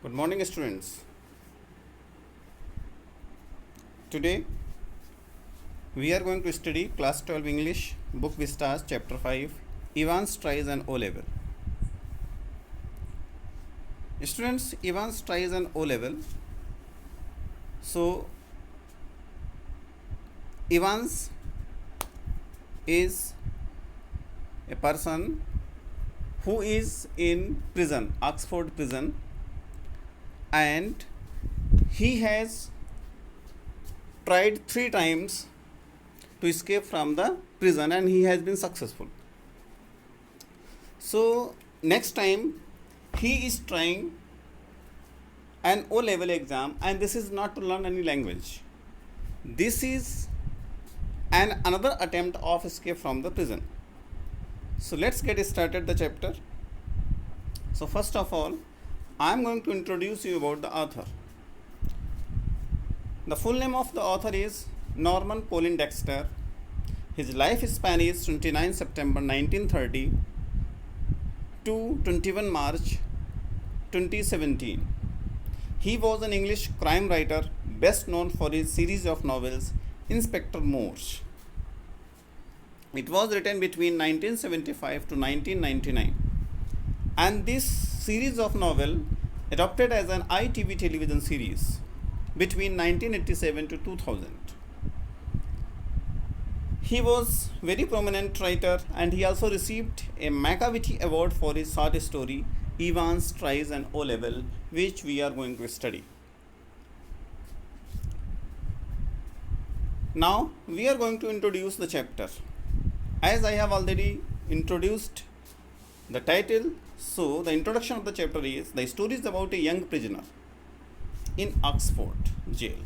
Good morning, students. Today we are going to study class 12 English, book Vistas, chapter 5, Evans tries an O level. Students, Evans tries an O level. So, Evans is a person who is in prison, Oxford prison, and he has tried 3 times to escape from the prison and he has been successful. So next time he is trying an O level exam, and this is not to learn any language. This is another attempt of escape from the prison. So let's get started the chapter. So first of all, I am going to introduce you about the author. The full name of the author is Norman Colin Dexter. His life span is 29 September 1930 to 21 March 2017. He was an English crime writer best known for his series of novels Inspector Morse. It was written between 1975 to 1999, and this series of novel adopted as an ITV television series between 1987 to 2000. He was very prominent writer, and he also received a Macavity Award for his short story Evans Tries an O Level, which we are going to study. Now we are going to introduce the chapter. As I have already introduced the title, so the introduction of the chapter is the story is about a young prisoner in Oxford jail.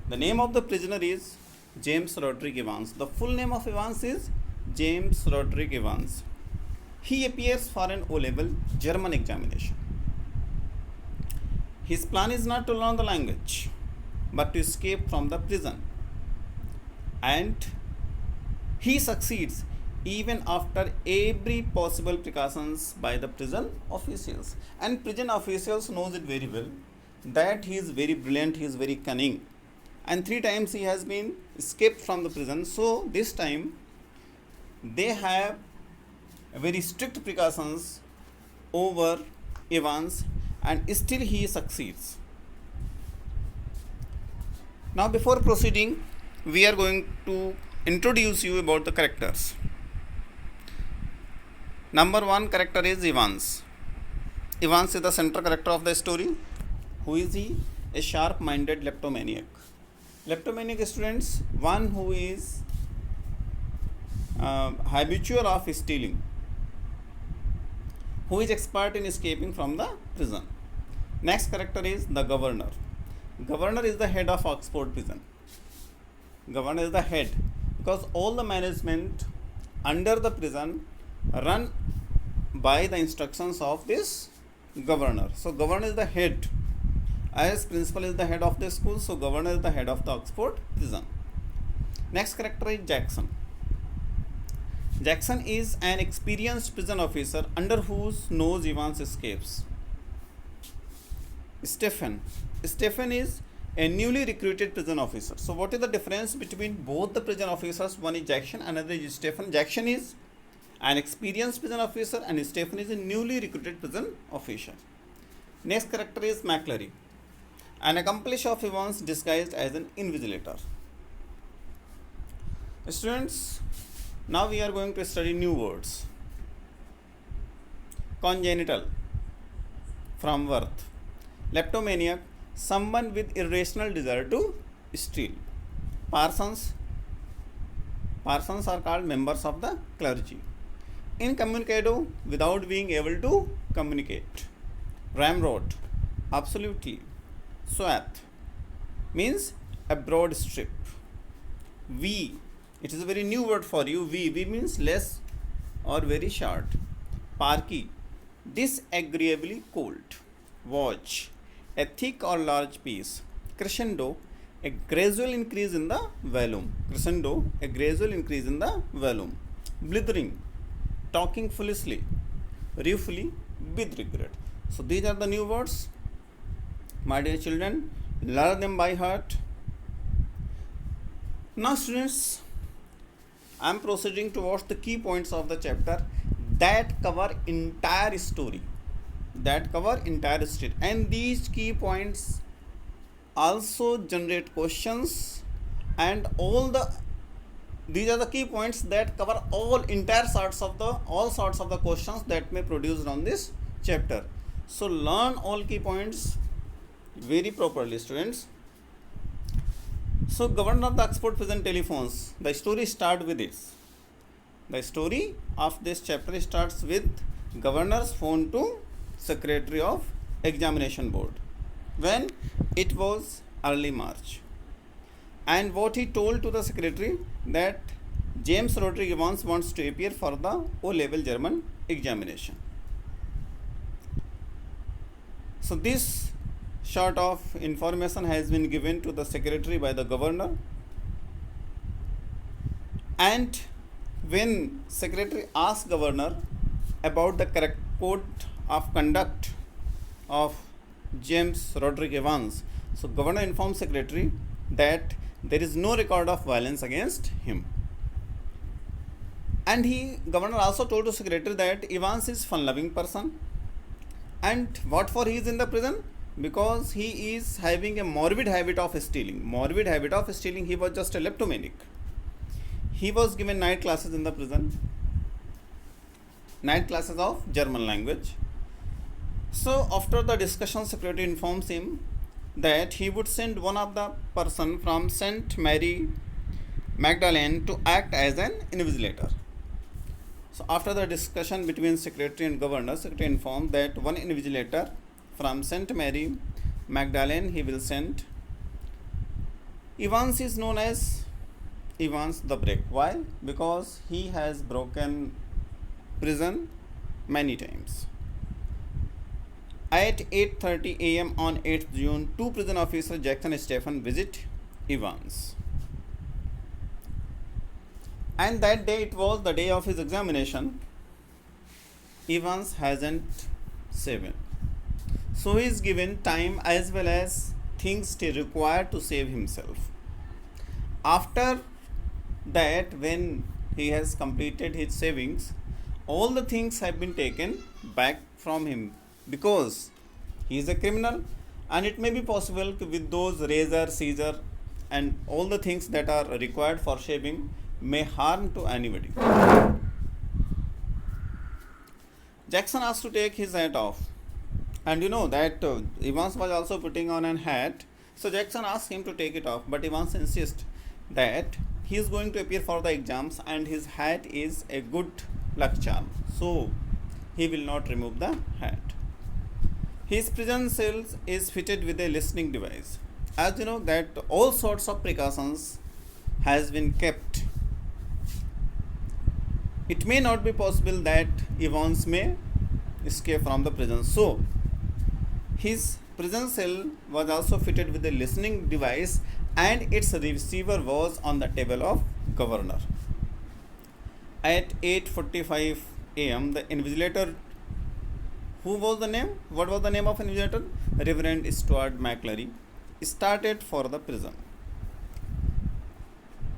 The name of the prisoner is James Roderick Evans. The full name of Evans is James Roderick Evans. He appears for an O-level German examination. His plan is not to learn the language, but to escape from the prison. And he succeeds even after every possible precautions by the prison officials. And prison officials knows it very well that he is very brilliant, he is very cunning. And 3 times he has been escaped from the prison. So this time they have very strict precautions over Evans, and still he succeeds. Now before proceeding, we are going to introduce you about the characters. Number 1 character is Evans. Evans is the central character of the story. Who is he? A sharp-minded kleptomaniac. Kleptomaniac, students, one who is habitual of stealing, who is expert in escaping from the prison. Next character is the governor. Governor is the head of Oxford prison. Governor is the head because all the management under the prison run by the instructions of this governor. So governor is the head. As principal is the head of the school, so governor is the head of the Oxford prison. Next character is Jackson. Jackson is an experienced prison officer under whose nose Evans escapes. Stephen is a newly recruited prison officer. So what is the difference between both the prison officers? One is Jackson, another is Stephen. Jackson is an experienced prison officer and Stephen is a newly recruited prison officer. Next character is McClary, an accomplice of Evans disguised as an invigilator. Students, now we are going to study new words. Congenital, from birth. Kleptomaniac, someone with irrational desire to steal. Parsons are called members of the clergy. Incommunicado, without being able to communicate. Ramrod, absolutely. Swath means a broad strip. V, it is a very new word for you. V means less or very short. Parky, disagreeably cold. Watch, a thick or large piece. Crescendo, a gradual increase in the volume. Blithering, talking foolishly. Ruefully, with regret. So these are the new words. My dear children, learn them by heart. Now students, I am proceeding towards the key points of the chapter that cover entire story. And these key points also generate questions, and these are the key points that cover all sorts of the questions that may produced on this chapter. So learn all key points very properly, students. So governor of the Oxford Prison Telephones, the story starts with this. The story of this chapter starts with governor's phone to Secretary of Examination Board when it was early March, and what he told to the secretary that James Roderick Evans wants to appear for the O-level German examination. So this sort of information has been given to the secretary by the governor, and when secretary asked governor about the correct code of conduct of James Roderick Evans, so governor informed secretary that there is no record of violence against him, and governor also told the secretary that Evans is fun-loving person, and what for he is in the prison, because he is having a morbid habit of stealing. He was just a kleptomaniac. He was given night classes in the prison, night classes of German language. So after the discussion, secretary informs him that he would send one of the person from St. Mary Magdalene to act as an invigilator. So after the discussion between secretary and governor, secretary informed that one invigilator from St. Mary Magdalene he will send. Evans is known as Evans the Break. Why? Because he has broken prison many times. At 8:30 a.m. on 8th June, two prison officers Jackson and Stephen visit Evans. And that day, it was the day of his examination. Evans hasn't shaven. So he is given time as well as things required to save himself. After that, when he has completed his shavings, all the things have been taken back from him, because he is a criminal, and it may be possible with those razor, scissor and all the things that are required for shaving may harm to anybody. Jackson asked to take his hat off, and you know that Evans was also putting on an hat, so Jackson asked him to take it off, but Evans insists that he is going to appear for the exams and his hat is a good luck charm, so he will not remove the hat. His prison cell is fitted with a listening device. As you know that all sorts of precautions has been kept. It may not be possible that Evans may escape from the prison. So his prison cell was also fitted with a listening device, and its receiver was on the table of governor. At 8:45 a.m., the invigilator, what was the name of invigilator? Reverend Stuart McClary, started for the prison.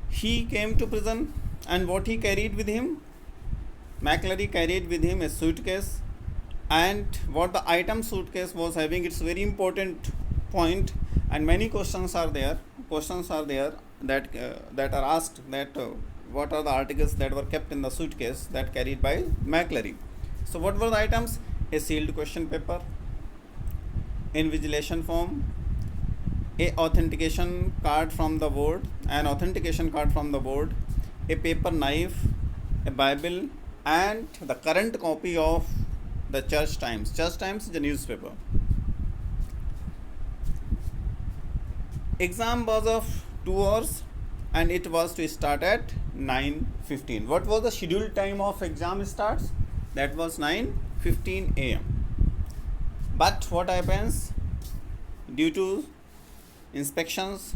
He came to prison, and what he carried with him? McClary carried with him a suitcase, and what the item suitcase was having, it's very important point, and many questions are there that are asked that what are the articles that were kept in the suitcase that carried by McClary. So what were the items? A sealed question paper, invigilation form, an authentication card from the board, a paper knife, a Bible, and the current copy of the Church Times. Church Times is a newspaper. Exam was of 2 hours, and it was to start at 9:15. What was the scheduled time of exam starts? That was 9:15 a.m. But what happens? Due to inspections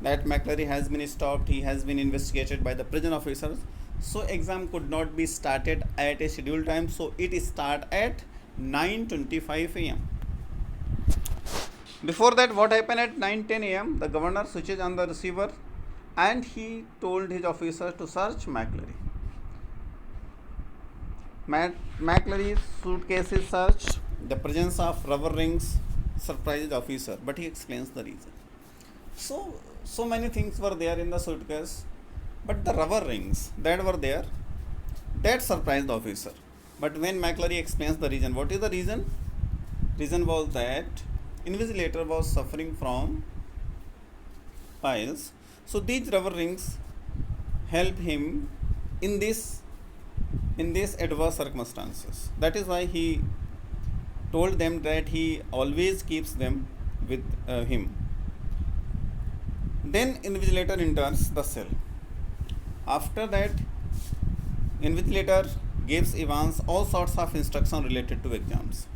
that McClary has been stopped, he has been investigated by the prison officers, so exam could not be started at a scheduled time, so it start at 9:25 a.m. Before that, what happened at 9:10 a.m.? The governor switches on the receiver and he told his officers to search McClary. McClary's suitcase is searched. The presence of rubber rings surprises the officer, but he explains the reason. So many things were there in the suitcase, but the rubber rings that were there, that surprised the officer. But when McClary explains the reason, what is the reason? Reason was that invigilator was suffering from piles, so these rubber rings help him in this adverse circumstances. That is why he told them that he always keeps them with him. Then invigilator enters the cell. After that, invigilator gives Evans all sorts of instruction related to exams.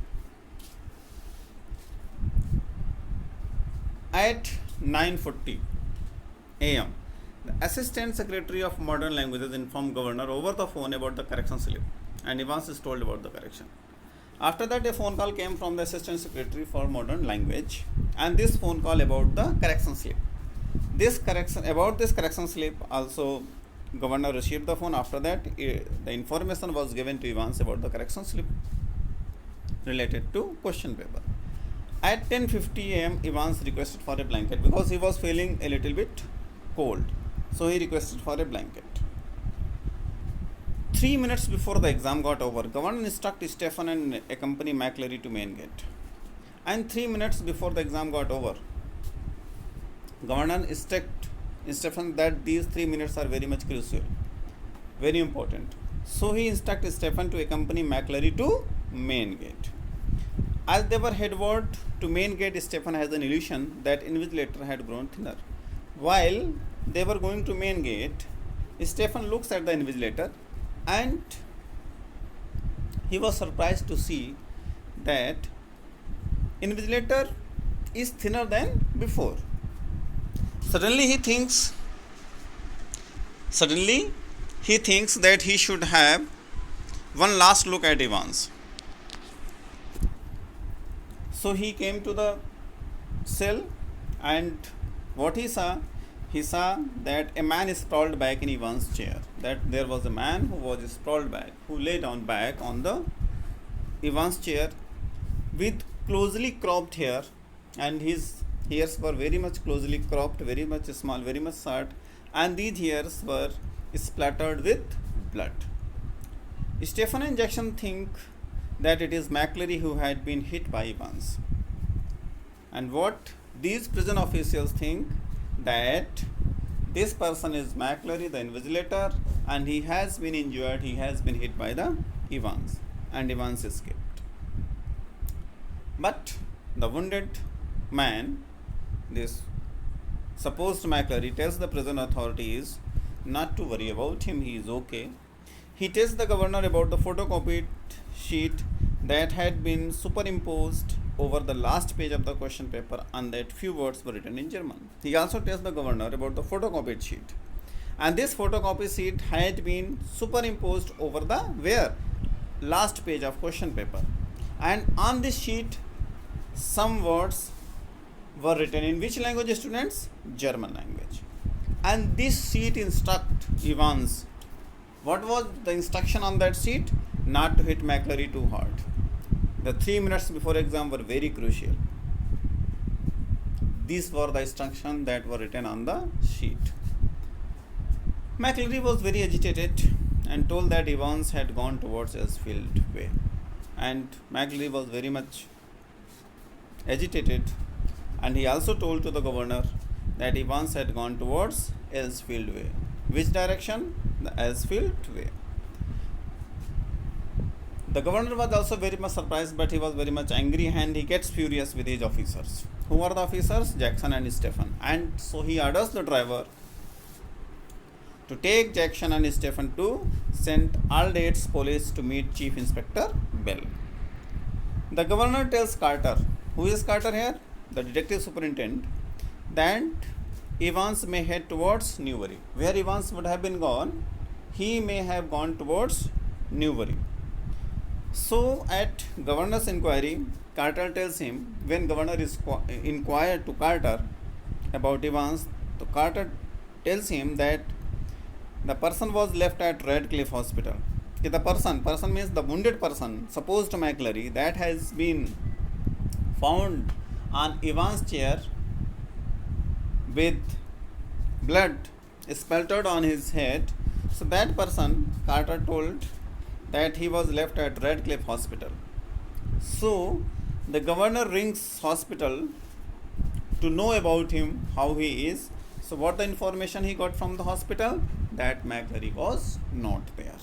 At 9:40 a.m., the Assistant Secretary of Modern Languages informed Governor over the phone about the correction slip, and Evans is told about the correction. After that, a phone call came from the Assistant Secretary for Modern Language, and this phone call about the correction slip. This correction slip also Governor received the phone. After that, the information was given to Evans about the correction slip related to question paper. At 10:50 a.m., Evans requested for a blanket because he was feeling a little bit cold. So he requested for a blanket. 3 minutes before the exam got over, Governor instructed Stephen and accompany McClary to main gate. And 3 minutes before the exam got over, Governor instructed Stephen that these 3 minutes are very much crucial, very important. So he instructed Stephen to accompany McClary to main gate. As they were headward to main gate, Stephen has an illusion that invigilator had grown thinner. While they were going to main gate, Stephen looks at the invigilator and he was surprised to see that invigilator is thinner than before. Suddenly he thinks that he should have one last look at Evans. So he came to the cell, and what he saw that a man is sprawled back in Evans' chair. That there was a man who was sprawled back, who lay down back on the Evans' chair with closely cropped hair, and his hairs were very much closely cropped, very much small, very much short, and these hairs were splattered with blood. Stephen and Jackson think that it is McClary who had been hit by Evans. And what these prison officials think, that this person is McClary, the invigilator, and he has been injured, he has been hit by the Evans, and Evans escaped. But the wounded man, this supposed McClary, tells the prison authorities not to worry about him, he is okay. He tells the governor about the photocopied sheet that had been superimposed over the last page of the question paper, and that few words were written in German. He also tells the governor about the photocopied sheet, and this photocopy sheet had been superimposed over the last page of question paper, and on this sheet some words were written in which language, students? German language. And this sheet instruct Evans. What was the instruction on that sheet? Not to hit McClary too hard. The 3 minutes before exam were very crucial. These were the instructions that were written on the sheet. McClary was very agitated and told that Evans had gone towards Elsfield Way. And McClary was very much agitated, and he also told to the governor that Evans had gone towards Elsfield Way. Which direction? The Elsfield Way. The governor was also very much surprised, but he was very much angry, and he gets furious with his officers. Who are the officers? Jackson and Stephen. And so he orders the driver to take Jackson and Stephen to St. Aldate's Police to meet Chief Inspector Bell. The governor tells Carter, who is Carter here? The detective superintendent, that Evans may head towards Newbury. Where Evans would have been gone, he may have gone towards Newbury. So at governor's inquiry, Carter tells him, when governor is inquired to Carter about Evans, so Carter tells him that the person was left at Radcliffe Hospital. The person means the wounded person, supposed McClary, that has been found on Evans' chair with blood splattered on his head. So that person, Carter told that he was left at Radcliffe Hospital. So the governor rings hospital to know about him, how he is. So what the information he got from the hospital? That McClary was not there.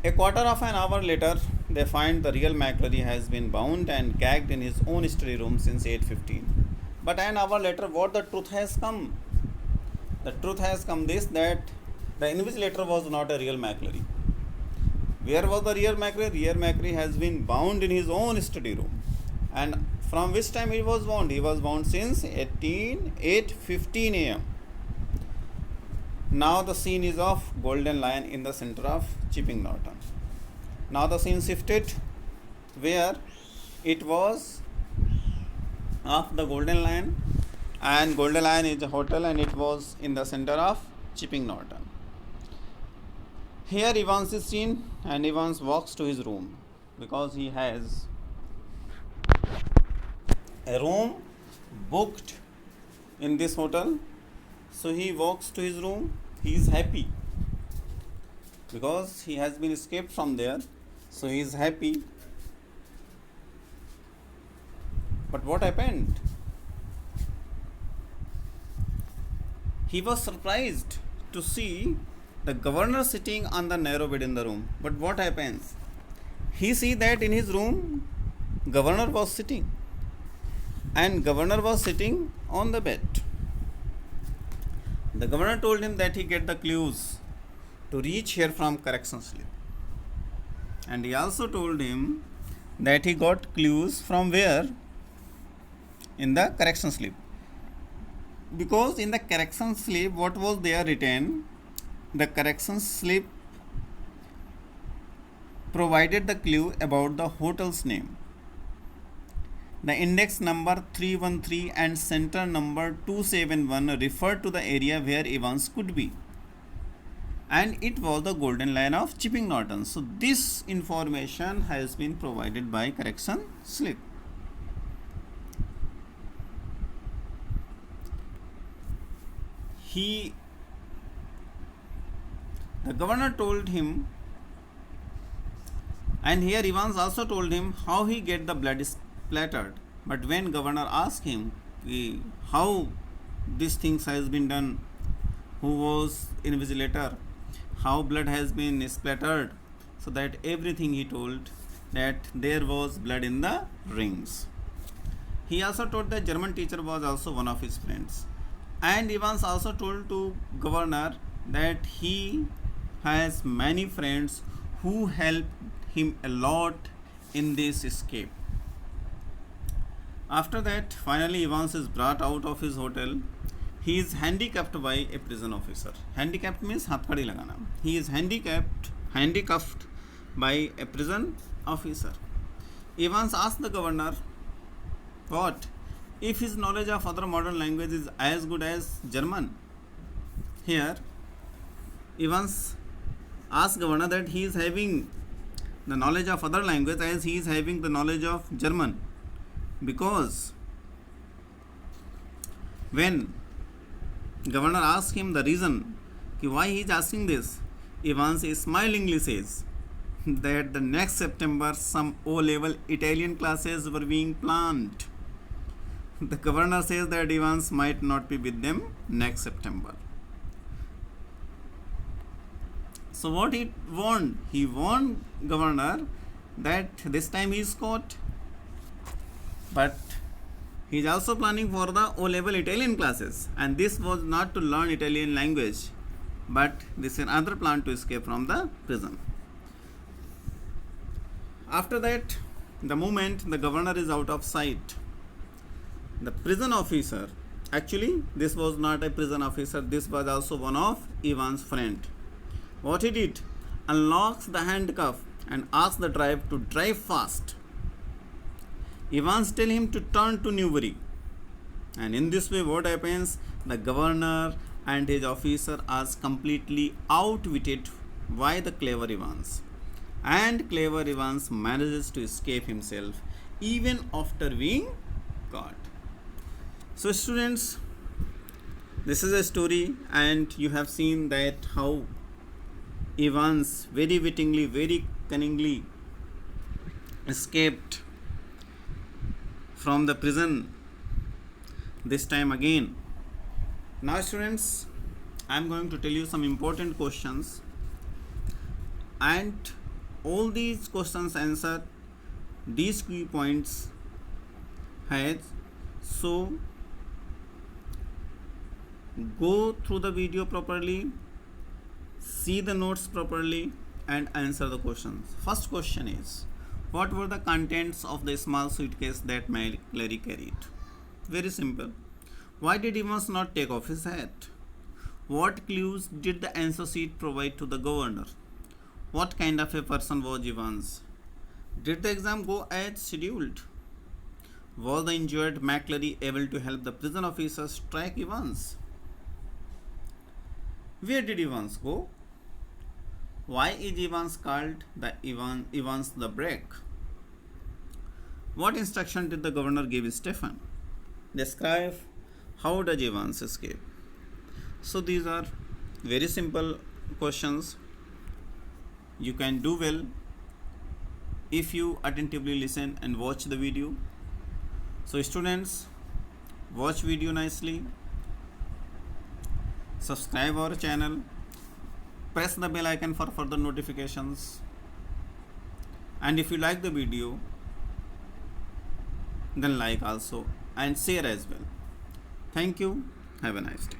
A quarter of an hour later, they find the real McClary has been bound and gagged in his own study room since 8:15. But an hour later, what the truth has come? The truth has come this, that the invigilator was not a real McClary. Where was the real McClary? Real McClary has been bound in his own study room. And from which time he was bound? He was bound since 8:15 a.m. Now the scene is of Golden Lion in the center of Chipping Norton. Now the scene shifted where it was of the Golden Lion, and Golden Lion is a hotel and it was in the center of Chipping Norton. Here Evans is seen, and Evans walks to his room because he has a room booked in this hotel. So he walks to his room. He is happy because he has been escaped from there. So he is happy. But what happened? He was surprised to see the governor sitting on the narrow bed in the room. But what happens? He see that in his room, governor was sitting, and governor was sitting on the bed. The governor told him that he get the clues to reach here from correction slip, and he also told him that he got clues from where? In the correction slip. Because in the correction slip, what was there written? The correction slip provided the clue about the hotel's name. The index number 313 and center number 271 referred to the area where Evans could be, and it was the Golden Lion of Chipping Norton. So this information has been provided by correction slip. The governor told him, and here Evans also told him how he get the blood splattered. But when governor asked him how these things has been done, who was invigilator, how blood has been splattered, so that everything he told that there was blood in the rings. He also told that German teacher was also one of his friends. And Evans also told to governor that he has many friends who helped him a lot in this escape. After that, finally Evans is brought out of his hotel. He is handicapped by a prison officer. Handicapped means hathkadi lagana. He is handcuffed by a prison officer. Evans asked the governor, what if his knowledge of other modern languages is as good as German? Here Evans asked governor that he is having the knowledge of other language as he is having the knowledge of German, because when governor asked him the reason why he is asking this, Evans smilingly says that the next September some O-level Italian classes were being planned. The governor says that Evans might not be with them next September. So what he warned? He warned governor that this time he is caught, but he is also planning for the O-level Italian classes, and this was not to learn Italian language, but this is another plan to escape from the prison. After that, the moment the governor is out of sight, the prison officer, actually this was not a prison officer, this was also one of Evans' friend. What he did? Unlocks the handcuff and asks the driver to drive fast. Evans tells him to turn to Newbury. And in this way, what happens? The governor and his officer are completely outwitted by the clever Evans. And clever Evans manages to escape himself even after being caught. So, students, this is a story, and you have seen that how Evans very wittingly, very cunningly escaped from the prison this time again. Now, students, I am going to tell you some important questions, and all these questions answer these key points has. So go through the video properly, see the notes properly, and answer the questions. First question is, what were the contents of the small suitcase that Larry carried? Very simple. Why did Evans not take off his hat? What clues did the answer sheet provide to the governor? What kind of a person was Evans? Did the exam go as scheduled? Was the injured McClary able to help the prison officers track Evans? Where did Evans go? Why is Evans called Evans the Break? What instruction did the governor give Stephen? Describe how does Evans escape? So these are very simple questions. You can do well if you attentively listen and watch the video. So students, watch video nicely, subscribe our channel, press the bell icon for further notifications, and if you like the video, then like also and share as well. Thank you. Have a nice day.